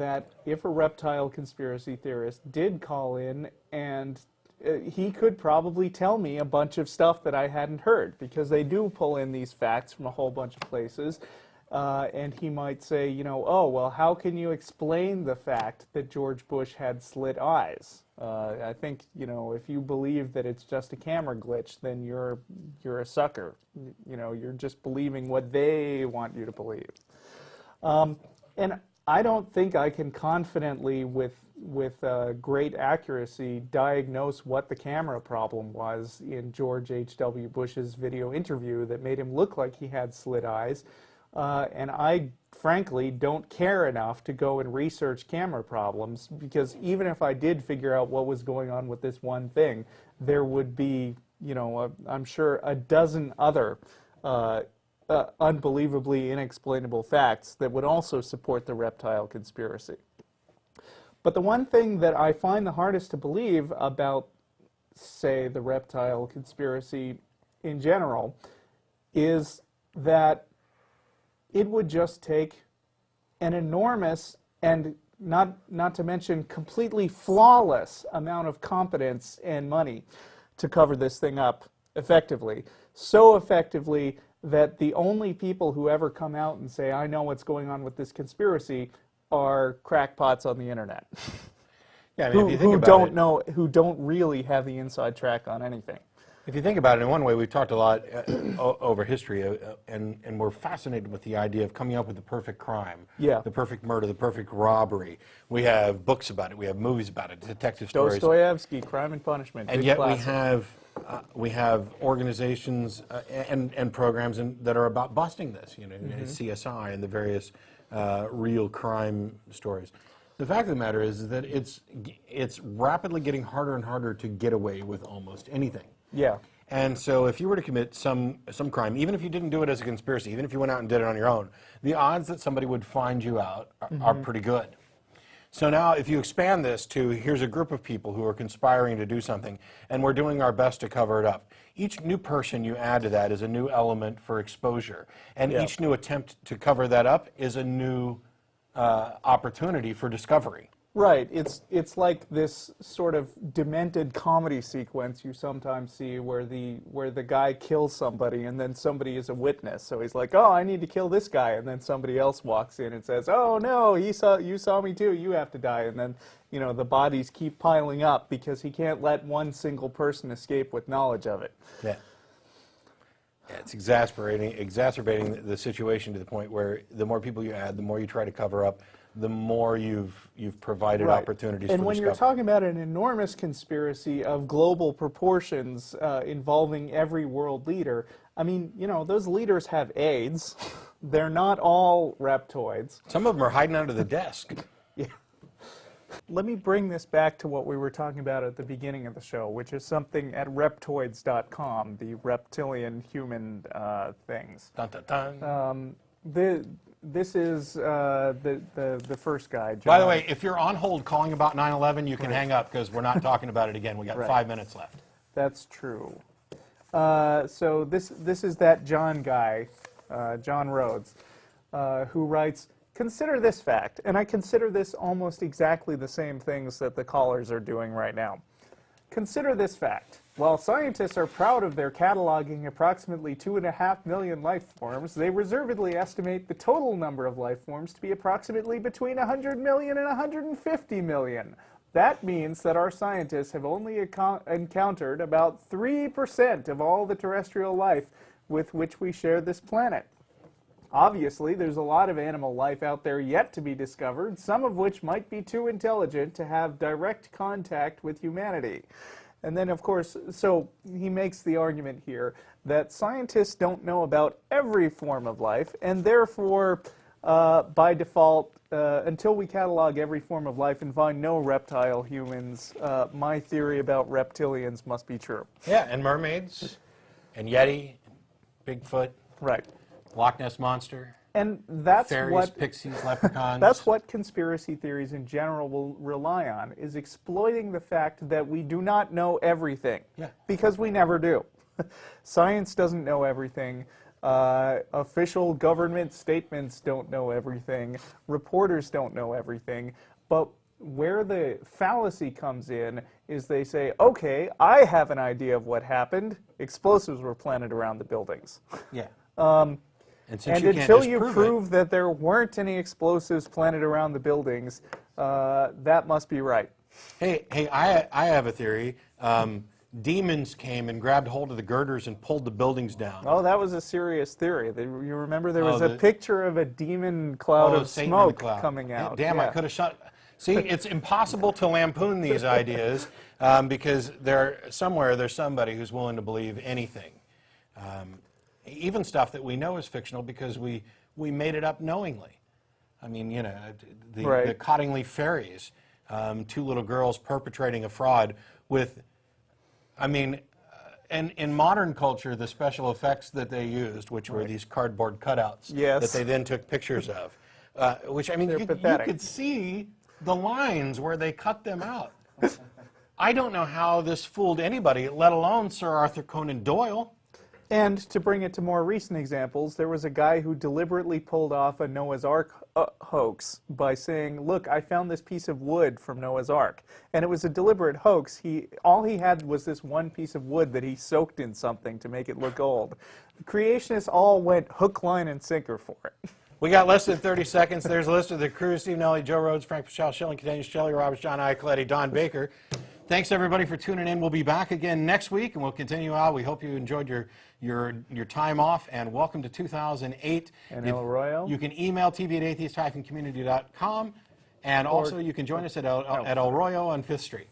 that if a reptile conspiracy theorist did call in, and he could probably tell me a bunch of stuff that I hadn't heard, because they do pull in these facts from a whole bunch of places. And he might say, you know, oh, well, how can you explain the fact that George Bush had slit eyes? I think, you know, if you believe that it's just a camera glitch, then you're a sucker. You know, you're just believing what they want you to believe. And I don't think I can confidently, with great accuracy, diagnose what the camera problem was in George H.W. Bush's video interview that made him look like he had slit eyes. And I, frankly, don't care enough to go and research camera problems, because even if I did figure out what was going on with this one thing, there would be, you know, I'm sure a dozen other unbelievably inexplainable facts that would also support the reptile conspiracy. But the one thing that I find the hardest to believe about, say, the reptile conspiracy in general is that it would just take an enormous and not to mention completely flawless amount of competence and money to cover this thing up effectively. So effectively that the only people who ever come out and say, I know what's going on with this conspiracy, are crackpots on the internet. Yeah, I mean, if you think about it, who don't really have the inside track on anything. If you think about it, in one way, we've talked a lot over history, and we're fascinated with the idea of coming up with the perfect crime, the perfect murder, the perfect robbery. We have books about it, we have movies about it, detective stories. Dostoevsky, Crime and Punishment. And yet we have organizations and programs that are about busting this. You know, CSI and the various real crime stories. The fact of the matter is that it's rapidly getting harder and harder to get away with almost anything. Yeah. And so if you were to commit some crime, even if you didn't do it as a conspiracy, even if you went out and did it on your own, the odds that somebody would find you out are pretty good. So now if you expand this to, here's a group of people who are conspiring to do something, and we're doing our best to cover it up. Each new person you add to that is a new element for exposure. And each new attempt to cover that up is a new opportunity for discovery. Right. It's like this sort of demented comedy sequence you sometimes see where the guy kills somebody and then somebody is a witness. So he's like, oh, I need to kill this guy, and then somebody else walks in and says, oh no, you saw me too, you have to die. And then, you know, the bodies keep piling up because he can't let one single person escape with knowledge of it. Yeah. Yeah, it's exacerbating the situation to the point where the more people you add, the more you try to cover up, the more you've provided opportunities for discovery. And when you're talking about an enormous conspiracy of global proportions involving every world leader, I mean, you know, those leaders have AIDS. They're not all reptoids. Some of them are hiding under the desk. Yeah. Let me bring this back to what we were talking about at the beginning of the show, which is something at reptoids.com, the reptilian human things. Dun, dun, dun. This is the first guy, John. By the way, if you're on hold calling about 9/11, you can hang up because we're not talking about it again. We got 5 minutes left. That's true. So this is that John guy, John Rhodes, who writes, consider this fact, and I consider this almost exactly the same things that the callers are doing right now. Consider this fact. While scientists are proud of their cataloging approximately 2.5 million life forms, they reservedly estimate the total number of life forms to be approximately between 100 million and 150 million. That means that our scientists have only encountered about 3% of all the terrestrial life with which we share this planet. Obviously, there's a lot of animal life out there yet to be discovered, some of which might be too intelligent to have direct contact with humanity. And then, of course, so he makes the argument here that scientists don't know about every form of life, and therefore, by default, until we catalog every form of life and find no reptile humans, my theory about reptilians must be true. Yeah, and mermaids, and Yeti, Bigfoot, right, Loch Ness Monster. And that's fairies, pixies, leprechauns. That's what conspiracy theories in general will rely on, is exploiting the fact that we do not know everything. Yeah. Because we never do. Science doesn't know everything. Official government statements don't know everything. Reporters don't know everything. But where the fallacy comes in is they say, okay, I have an idea of what happened. Explosives were planted around the buildings. Yeah. And since you can't until you disprove prove that there weren't any explosives planted around the buildings, that must be right. Hey, I have a theory. Demons came and grabbed hold of the girders and pulled the buildings down. Oh, that was a serious theory. You remember there was Oh, a picture of a demon cloud of Satan in the smoke cloud. coming out. Damn, Yeah. I could have shot. See, it's impossible to lampoon these ideas because there's somebody who's willing to believe anything. Even stuff that we know is fictional because we made it up knowingly. I mean, you know, the Cottingley fairies, two little girls perpetrating a fraud with, I mean, and in modern culture, the special effects that they used, which were these cardboard cutouts that they then took pictures of, which, I mean, you could see the lines where they cut them out. I don't know how this fooled anybody, let alone Sir Arthur Conan Doyle. And to bring it to more recent examples, there was a guy who deliberately pulled off a Noah's Ark hoax by saying, look, I found this piece of wood from Noah's Ark. And it was a deliberate hoax. All he had was this one piece of wood that he soaked in something to make it look old. The creationists all went hook, line, and sinker for it. We got less than 30 seconds. There's a list of the crew: Steve Nelly, Joe Rhodes, Frank Pichal, Shilling Continues, Shelley Roberts, John Icoletti, Don Baker. Thanks, everybody, for tuning in. We'll be back again next week, and we'll continue out. We hope you enjoyed your time off, and welcome to 2008. And El Royo. You can email tv@atheist-community.com, and also you can join us at El Royo on 5th Street.